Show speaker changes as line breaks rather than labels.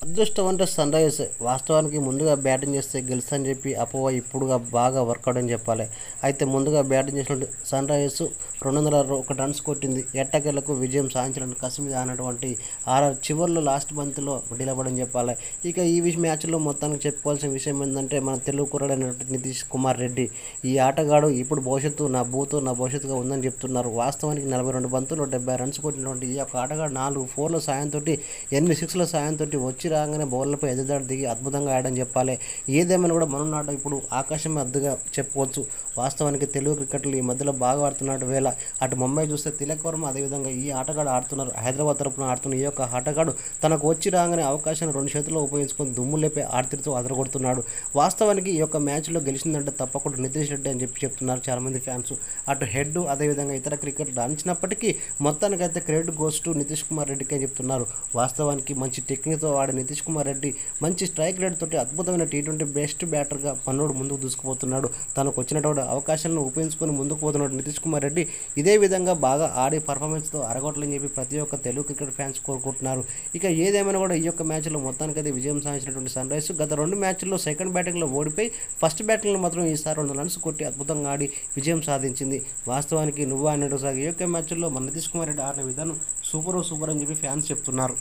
అదృష్టం అంటే సన్ రైజర్సే. వాస్తవానికి ముందుగా బ్యాటింగ్ చేస్తే గెలుస్తని చెప్పి అపోహ ఇప్పుడుగా బాగా వర్కౌట్ అని చెప్పాలి. అయితే ముందుగా బ్యాటింగ్ చేసినటువంటి సన్ రైజర్స్ 201 రన్స్ కొట్టింది. ఎట్టకేలకు విజయం సాధించడానికి కసి మీద ఆడినటువంటి ఆర్ఆర్ చివర్లో లాస్ట్ బంతిలో నిలబడని చెప్పాలి. ఇక ఈ మ్యాచ్లో మొత్తానికి చెప్పుకోవాల్సిన విషయం ఏంటంటే మన తెలుగు కుర్రాడైనటువంటి నితీష్ కుమార్ రెడ్డి ఈ ఆటగాడు ఇప్పుడు నా భవిష్యత్తుగా ఉందని చెప్తున్నారు. వాస్తవానికి 42 బంతులు 70 రన్స్ కొట్టినటువంటి ఈ యొక్క ఆటగాడు 4 4ల సాయంతో 8 6ల సాయంతో వచ్చి రాగానే బౌలర్లపై ఎదురుదాడి దిగి అద్భుతంగా ఆడని చెప్పాలి. ఏదేమైనా కూడా మనునాట ఇప్పుడు ఆకాశమే అద్దుగా చెప్పుకోవచ్చు. వాస్తవానికి తెలుగు క్రికెట్లు ఈ మధ్యలో బాగా ఆడుతున్నాడు వేళ. అటు ముంబై చూస్తే తిలక్ వర్మ, అదేవిధంగా ఈ ఆటగాడు ఆడుతున్నారు. హైదరాబాద్ తరపున ఆడుతున్న ఈ యొక్క ఆటగాడు తనకు వచ్చి రాగానే అవకాశాన్ని 2 చేతుల్లో ఉపయోగించుకొని దుమ్ము లేపే ఆర్తితో అదరగొడుతున్నాడు. వాస్తవానికి ఈ యొక్క మ్యాచ్లో గెలిచిందంటే తప్పకుండా నితీష్ రెడ్డి అని చెప్తున్నారు చాలామంది ఫ్యాన్స్. అటు హెడ్ అదేవిధంగా ఇతర క్రికెట్లు అంచినప్పటికీ మొత్తానికైతే credit goes to Nitish Kumar రెడ్డికి అని చెప్తున్నారు. వాస్తవానికి మంచి టెక్నిక్తో ఆడే నితీష్ కుమార్ రెడ్డి మంచి స్ట్రైక్ రేట్ తోటి అద్భుతమైన టీ20 బెస్ట్ బ్యాటర్గా పన్నోడు ముందుకు దూసుకుపోతున్నాడు. తనకు వచ్చినటువంటి అవకాశాలను ఉపయోగించుకొని ముందుకు పోతున్నాడు నితీష్ కుమార్ రెడ్డి. ఇదే విధంగా బాగా ఆడి పర్ఫార్మెన్స్తో అరగొట్లని చెప్పి ప్రతి ఒక్క తెలుగు క్రికెట్ ఫ్యాన్స్ కోరుకుంటున్నారు. ఇక ఏదేమైనా కూడా ఈ యొక్క మ్యాచ్లో మొత్తానికైతే విజయం సాధించినటువంటి సన్ రైజర్స్ గత 2 మ్యాచ్ల్లో సెకండ్ బ్యాటింగ్లో ఓడిపోయి ఫస్ట్ బ్యాటింగ్లో మాత్రం ఈసారి 2 రన్స్ కొట్టి అద్భుతంగా ఆడి విజయం సాధించింది. వాస్తవానికి నువ్వు అన్నట్టు సాగి ఈ యొక్క మ్యాచ్లో మన నితీష్ కుమార్ రెడ్డి ఆడిన విధానం సూపర్ అని చెప్పి ఫ్యాన్స్ చెప్తున్నారు.